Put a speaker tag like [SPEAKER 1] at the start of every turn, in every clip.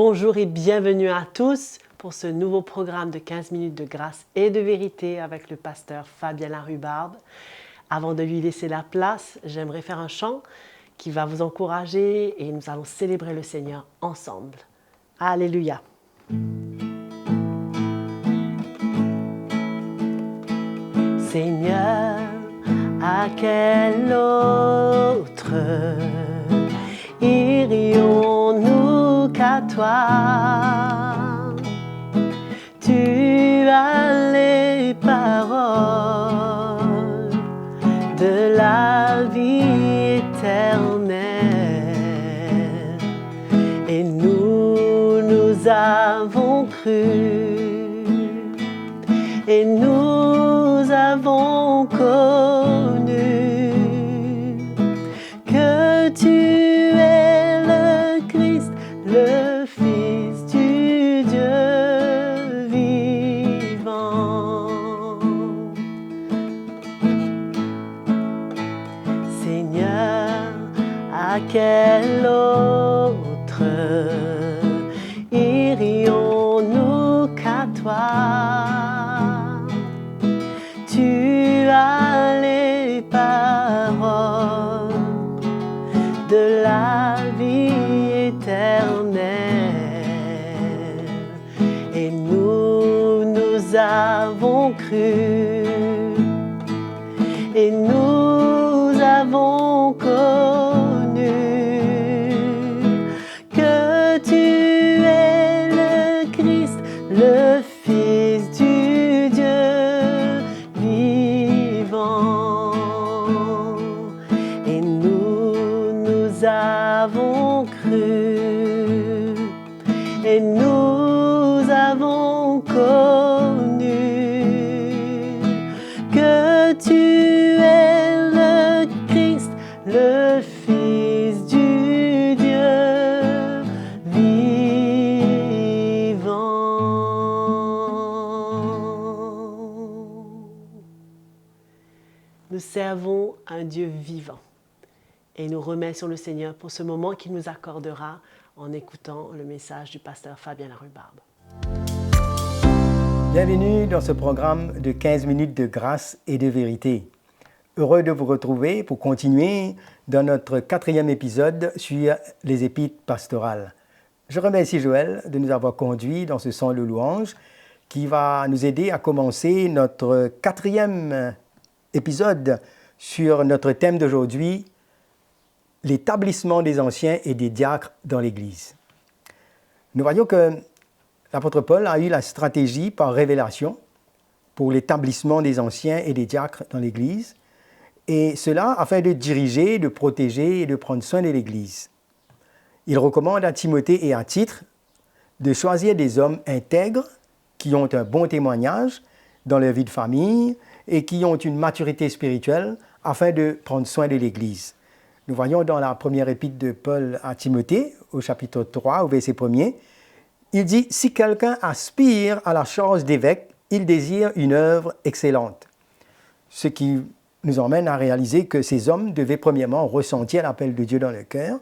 [SPEAKER 1] Bonjour et bienvenue à tous pour ce nouveau programme de 15 minutes de grâce et de vérité avec le pasteur Fabien Larrubarbe. Avant de lui laisser la place, j'aimerais faire un chant qui va vous encourager et nous allons célébrer le Seigneur ensemble. Alléluia! Seigneur, à quel autre irions-nous qu'à toi? Tu as les paroles de la vie éternelle et nous avons cru et nous avons connu que tu es le Christ, le Fils du Dieu vivant. Seigneur, à quel autre irions-nous qu'à toi? Tu as les paroles de la vie éternelle et nous avons cru et nous avons connu que tu es le Christ, le Fils du Dieu vivant. Et nous avons cru et nous avons connu que tu es le Christ, le Fils du Dieu vivant. Nous servons un Dieu vivant et nous remercions le Seigneur pour ce moment qu'il nous accordera en écoutant le message du pasteur Fabien Larrubarbe.
[SPEAKER 2] Bienvenue dans ce programme de 15 minutes de grâce et de vérité. Heureux de vous retrouver pour continuer dans notre 4e épisode sur les épîtres pastorales. Je remercie Joël de nous avoir conduits dans ce son de louange qui va nous aider à commencer notre 4e épisode sur notre thème d'aujourd'hui, l'établissement des anciens et des diacres dans l'Église. Nous voyons que l'apôtre Paul a eu la stratégie par révélation pour l'établissement des anciens et des diacres dans l'Église, et cela afin de diriger, de protéger et de prendre soin de l'Église. Il recommande à Timothée et à Tite de choisir des hommes intègres qui ont un bon témoignage dans leur vie de famille et qui ont une maturité spirituelle afin de prendre soin de l'Église. Nous voyons dans la première épître de Paul à Timothée, au chapitre 3, au verset 1er, il dit « Si quelqu'un aspire à la charge d'évêque, il désire une œuvre excellente. » Ce qui nous emmène à réaliser que ces hommes devaient premièrement ressentir l'appel de Dieu dans leur cœur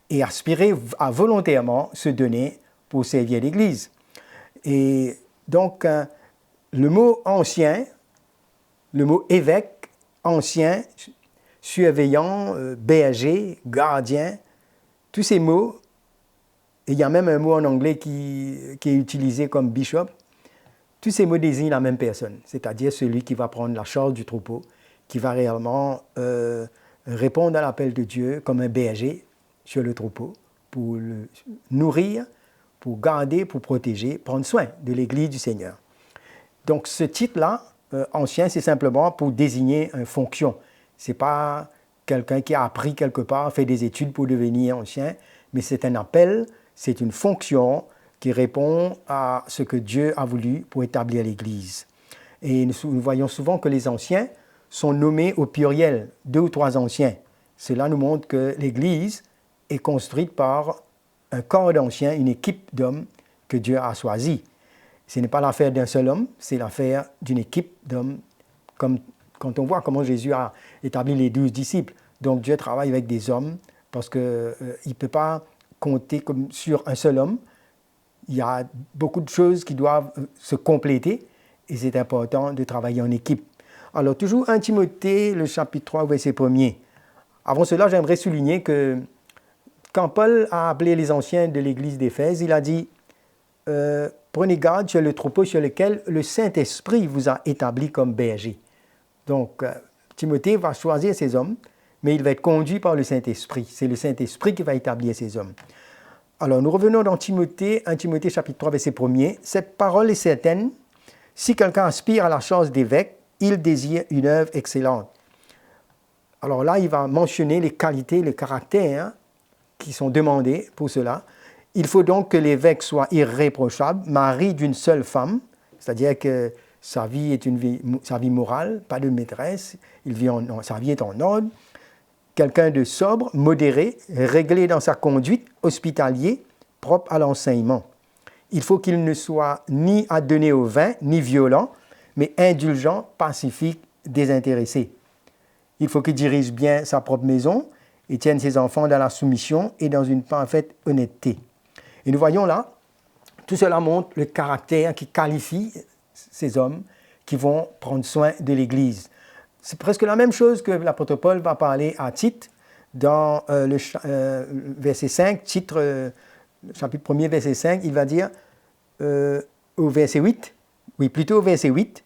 [SPEAKER 2] et aspirer à volontairement se donner pour servir l'Église. Et donc, le mot « ancien », le mot « évêque »,« ancien », surveillant, berger, gardien, tous ces mots, et il y a même un mot en anglais qui est utilisé comme bishop, tous ces mots désignent la même personne, c'est-à-dire celui qui va prendre la charge du troupeau, qui va réellement répondre à l'appel de Dieu comme un berger sur le troupeau, pour le nourrir, pour garder, pour protéger, prendre soin de l'Église du Seigneur. Donc ce titre-là, ancien, c'est simplement pour désigner une fonction. Ce n'est pas quelqu'un qui a appris quelque part, fait des études pour devenir ancien, mais c'est un appel, c'est une fonction qui répond à ce que Dieu a voulu pour établir l'Église. Et nous voyons souvent que les anciens sont nommés au pluriel, 2 ou 3 anciens. Cela nous montre que l'Église est construite par un corps d'anciens, une équipe d'hommes que Dieu a choisis. Ce n'est pas l'affaire d'un seul homme, c'est l'affaire d'une équipe d'hommes, comme quand on voit comment Jésus a établi les 12 disciples. Donc Dieu travaille avec des hommes parce qu'il ne peut pas compter comme sur un seul homme il y a beaucoup de choses qui doivent se compléter et c'est important de travailler en équipe. Alors, toujours 1 Timothée, le chapitre 3, verset 1er. Avant cela, j'aimerais souligner que quand Paul a appelé les anciens de l'église d'Éphèse, il a dit prenez garde sur le troupeau sur lequel le Saint-Esprit vous a établi comme berger. Donc, Timothée va choisir ces hommes, mais il va être conduit par le Saint-Esprit. C'est le Saint-Esprit qui va établir ces hommes. Alors, nous revenons dans Timothée, 1 Timothée chapitre 3, verset 1er. Cette parole est certaine. Si quelqu'un aspire à la charge d'évêque, il désire une œuvre excellente. Alors là, il va mentionner les qualités, les caractères qui sont demandés pour cela. Il faut donc que l'évêque soit irréprochable, mari d'une seule femme, c'est-à-dire que sa vie est sa vie morale, pas de maîtresse, sa vie est en ordre. Quelqu'un de sobre, modéré, réglé dans sa conduite, hospitalier, propre à l'enseignement. Il faut qu'il ne soit ni adonné au vin, ni violent, mais indulgent, pacifique, désintéressé. Il faut qu'il dirige bien sa propre maison et tienne ses enfants dans la soumission et dans une parfaite honnêteté. Et nous voyons là, tout cela montre le caractère qui qualifie ces hommes qui vont prendre soin de l'Église. C'est presque la même chose que l'apôtre Paul va parler à Tite dans le verset 5, Tite, chapitre 1er, verset 5, il va dire au verset 8, plutôt au verset 8,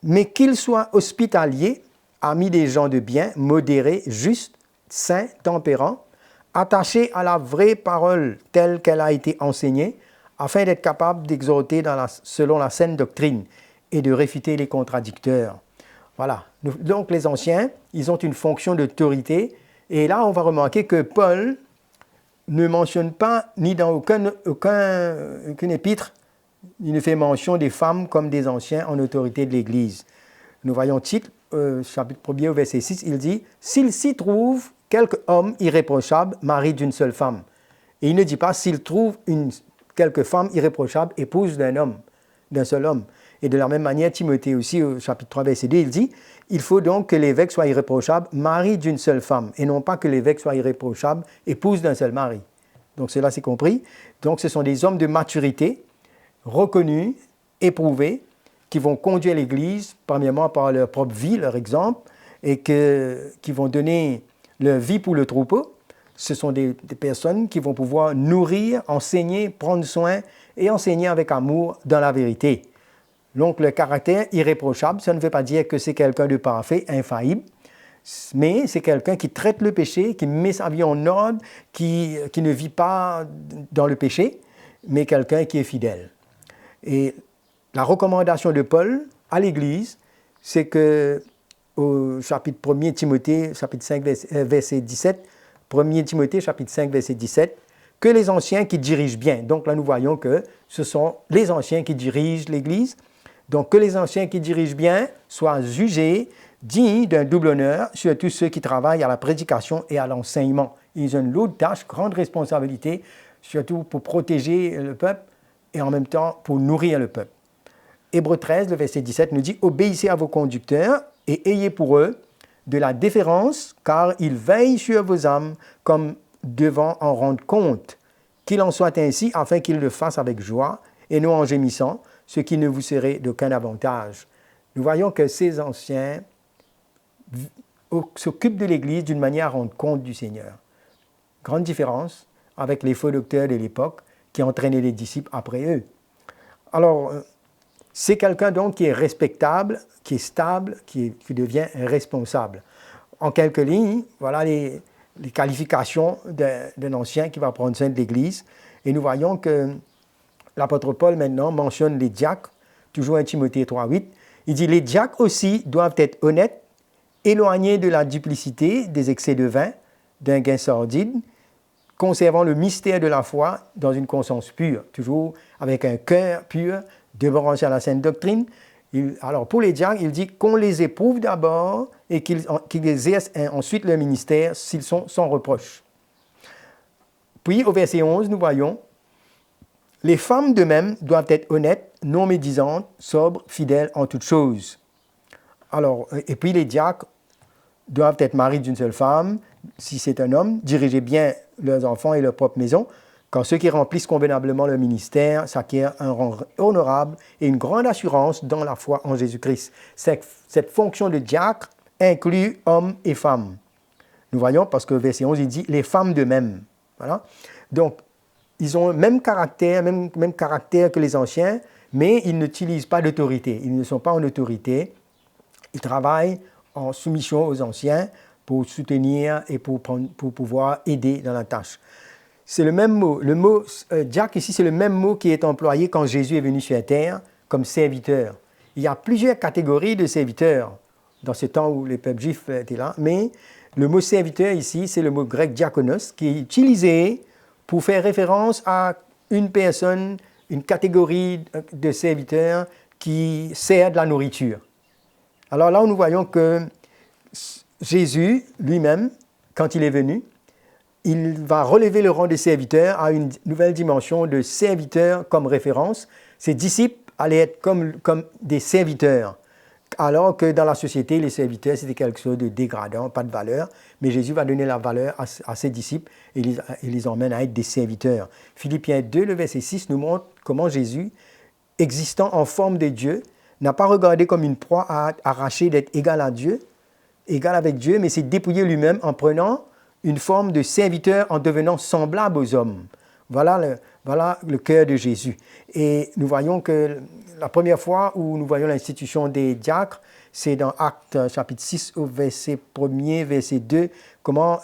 [SPEAKER 2] mais qu'il soit hospitalier, ami des gens de bien, modéré, juste, saint, tempérant, attaché à la vraie parole telle qu'elle a été enseignée, afin d'être capable d'exhorter selon la saine doctrine et de réfuter les contradicteurs. Voilà. Donc les anciens, ils ont une fonction d'autorité. Et là, on va remarquer que Paul ne mentionne pas, ni dans aucun épître, il ne fait mention des femmes comme des anciens en autorité de l'Église. Nous voyons Tite, chapitre 1er au verset 6, il dit « S'il s'y trouve quelque homme irréprochable, mari d'une seule femme. » Et il ne dit pas « S'il trouve quelque femme irréprochable, épouse d'un seul homme. » Et de la même manière, Timothée aussi, au chapitre 3, verset 2, il dit « Il faut donc que l'évêque soit irréprochable, mari d'une seule femme, et non pas que l'évêque soit irréprochable, épouse d'un seul mari. » Donc cela, c'est compris. Donc ce sont des hommes de maturité, reconnus, éprouvés, qui vont conduire l'Église, premièrement par leur propre vie, leur exemple, et qui vont donner leur vie pour le troupeau. Ce sont des personnes qui vont pouvoir nourrir, enseigner, prendre soin et enseigner avec amour dans la vérité. Donc le caractère irréprochable, ça ne veut pas dire que c'est quelqu'un de parfait, infaillible, mais c'est quelqu'un qui traite le péché, qui met sa vie en ordre, qui ne vit pas dans le péché, mais quelqu'un qui est fidèle. Et la recommandation de Paul à l'Église, c'est que au chapitre 1er Timothée, chapitre 5, verset 17, 1er Timothée, chapitre 5, verset 17, que les anciens qui dirigent bien. Donc là, nous voyons que ce sont les anciens qui dirigent l'Église. Donc que les anciens qui dirigent bien soient jugés, dignes d'un double honneur, surtout ceux qui travaillent à la prédication et à l'enseignement. Ils ont une lourde tâche, grande responsabilité, surtout pour protéger le peuple et en même temps pour nourrir le peuple. Hébreux 13, le verset 17 nous dit « Obéissez à vos conducteurs et ayez pour eux de la déférence, car ils veillent sur vos âmes comme devant en rendre compte. Qu'il en soit ainsi afin qu'ils le fassent avec joie et non en gémissant, ce qui ne vous serait d'aucun avantage. » Nous voyons que ces anciens s'occupent de l'Église d'une manière à rendre compte du Seigneur. Grande différence avec les faux docteurs de l'époque qui entraînaient les disciples après eux. Alors, c'est quelqu'un donc qui est respectable, qui est stable, qui devient responsable. En quelques lignes, voilà les qualifications d'un ancien qui va prendre soin de l'Église. Et nous voyons que l'apôtre Paul maintenant mentionne les diacres, toujours 1 Timothée 3,8. Il dit « Les diacres aussi doivent être honnêtes, éloignés de la duplicité, des excès de vin, d'un gain sordide, conservant le mystère de la foi dans une conscience pure, toujours avec un cœur pur, demeurant sur la saine doctrine. » Alors pour les diacres, il dit qu'on les éprouve d'abord et qu'ils exercent ensuite leur ministère s'ils sont sans reproche. Puis au verset 11, nous voyons « Les femmes d'eux-mêmes doivent être honnêtes, non médisantes, sobres, fidèles en toutes choses. » Alors, et puis les diacres doivent être maris d'une seule femme, si c'est un homme, diriger bien leurs enfants et leur propre maison, Quand ceux qui remplissent convenablement leur ministère s'acquièrent un rang honorable et une grande assurance dans la foi en Jésus-Christ. Cette fonction de diacre inclut hommes et femmes. Nous voyons, parce que verset 11, il dit « les femmes de même ». Voilà. Donc, ils ont le même caractère que les anciens, mais ils n'utilisent pas d'autorité. Ils ne sont pas en autorité. Ils travaillent en soumission aux anciens pour soutenir et pour pouvoir aider dans la tâche. C'est le même mot. Le mot diacre ici, c'est le même mot qui est employé quand Jésus est venu sur la terre comme serviteur. Il y a plusieurs catégories de serviteurs dans ce temps où les peuples juifs étaient là, mais le mot serviteur ici, c'est le mot grec diakonos qui est utilisé pour faire référence à une personne, une catégorie de serviteurs qui sert de la nourriture. Alors là, nous voyons que Jésus lui-même, quand il est venu, il va relever le rang de serviteur à une nouvelle dimension de serviteur comme référence. Ses disciples allaient être comme des serviteurs, alors que dans la société, les serviteurs, c'était quelque chose de dégradant, pas de valeur. Mais Jésus va donner la valeur à ses disciples et les emmène à être des serviteurs. Philippiens 2, le verset 6, nous montre comment Jésus, existant en forme de Dieu, n'a pas regardé comme une proie à arracher d'être égal à Dieu, égal avec Dieu, mais s'est dépouillé lui-même en prenant une forme de serviteur en devenant semblable aux hommes. Voilà le cœur de Jésus. Et nous voyons que la première fois où nous voyons l'institution des diacres, c'est dans Actes chapitre 6 au verset 1er, verset 2, comment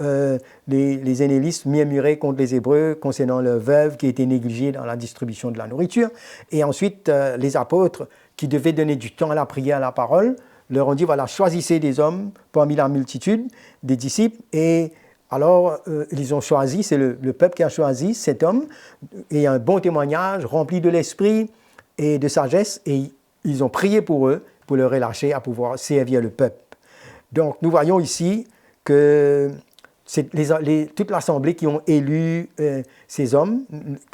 [SPEAKER 2] les Hélénistes murmuraient contre les Hébreux concernant leurs veuves qui étaient négligées dans la distribution de la nourriture. Et ensuite, les apôtres qui devaient donner du temps à la prière, à la parole, leur ont dit, voilà, choisissez des hommes parmi la multitude des disciples. Et alors, ils ont choisi, c'est le peuple qui a choisi cet homme, et un bon témoignage, rempli de l'esprit et de sagesse, et ils ont prié pour eux, pour leur relâcher à pouvoir servir le peuple. Donc, nous voyons ici que c'est toute l'assemblée qui ont élu ces hommes.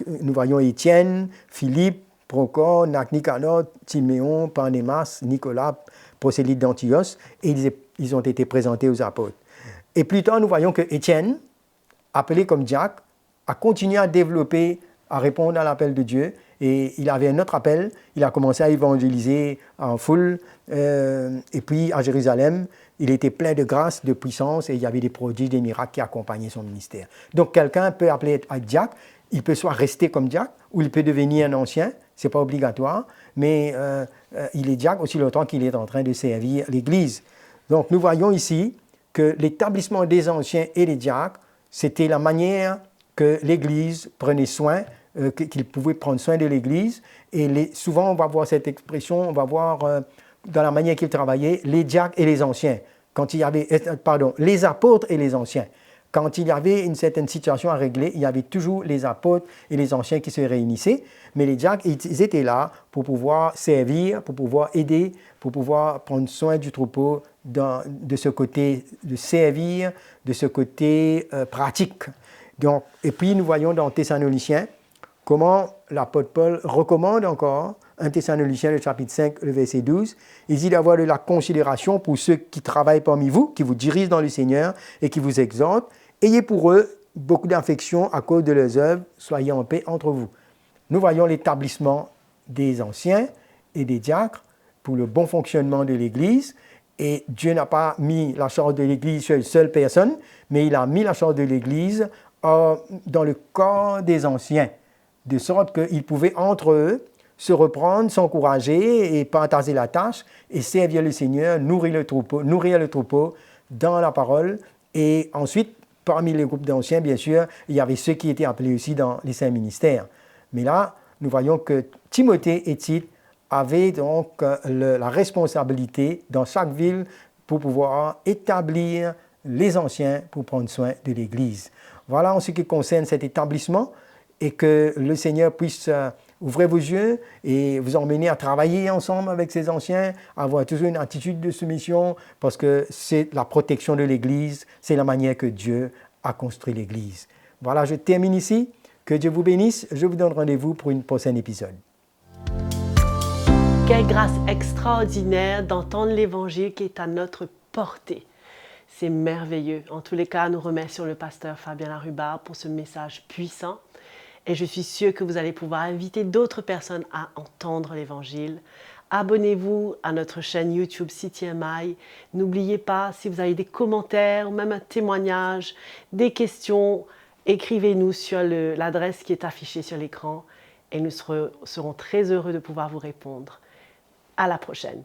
[SPEAKER 2] Nous voyons Étienne, Philippe, Procor, Nicanor, Timéon, Parnémas, Nicolas, prosélyte d'Antioche, et ils ont été présentés aux apôtres. Et plus tard, nous voyons que Étienne, appelé comme diacre, a continué à développer, à répondre à l'appel de Dieu, et il avait un autre appel, il a commencé à évangéliser en foule, et puis à Jérusalem, il était plein de grâce, de puissance, et il y avait des prodiges, des miracles qui accompagnaient son ministère. Donc quelqu'un peut appeler à diacre, il peut soit rester comme diacre, ou il peut devenir un ancien, ce n'est pas obligatoire, mais il est diacre aussi longtemps qu'il est en train de servir l'Église. Donc nous voyons ici que l'établissement des anciens et des diacres, c'était la manière que l'Église prenait soin, qu'ils pouvaient prendre soin de l'Église. Et souvent, on va voir cette expression, on va voir dans la manière qu'ils travaillaient, les diacres et les anciens. Quand il y avait, les apôtres et les anciens. Quand il y avait une certaine situation à régler, il y avait toujours les apôtres et les anciens qui se réunissaient. Mais les diacres, ils étaient là pour pouvoir servir, pour pouvoir aider, pour pouvoir prendre soin du troupeau de ce côté de servir, de ce côté pratique. Donc, et puis nous voyons dans Thessaloniciens comment l'apôtre Paul recommande encore, 1 Thessaloniciens, le chapitre 5, le verset 12, il dit d'avoir de la considération pour ceux qui travaillent parmi vous, qui vous dirigent dans le Seigneur et qui vous exhortent. Ayez pour eux beaucoup d'affection à cause de leurs œuvres, soyez en paix entre vous. Nous voyons l'établissement des anciens et des diacres pour le bon fonctionnement de l'Église. Et Dieu n'a pas mis la charge de l'Église sur une seule personne, mais il a mis la charge de l'Église dans le corps des anciens, de sorte qu'ils pouvaient entre eux se reprendre, s'encourager et partager la tâche et servir le Seigneur, nourrir le troupeau dans la parole. Et ensuite, parmi les groupes d'anciens, bien sûr, il y avait ceux qui étaient appelés aussi dans les saints ministères. Mais là, nous voyons que Timothée et Tite avaient donc la responsabilité dans chaque ville pour pouvoir établir les anciens pour prendre soin de l'Église. Voilà en ce qui concerne cet établissement et que le Seigneur puisse ouvrir vos yeux et vous emmener à travailler ensemble avec ces anciens, avoir toujours une attitude de soumission parce que c'est la protection de l'Église, c'est la manière que Dieu a construit l'Église. Voilà, je termine ici. Que Dieu vous bénisse. Je vous donne rendez-vous pour une prochaine épisode.
[SPEAKER 1] Quelle grâce extraordinaire d'entendre l'Évangile qui est à notre portée. C'est merveilleux. En tous les cas, nous remercions le pasteur Fabien Larubard pour ce message puissant. et je suis sûre que vous allez pouvoir inviter d'autres personnes à entendre l'Évangile. Abonnez-vous à notre chaîne YouTube CTMI. N'oubliez pas, si vous avez des commentaires ou même un témoignage, des questions, écrivez-nous sur l'adresse qui est affichée sur l'écran et nous serons très heureux de pouvoir vous répondre. À la prochaine.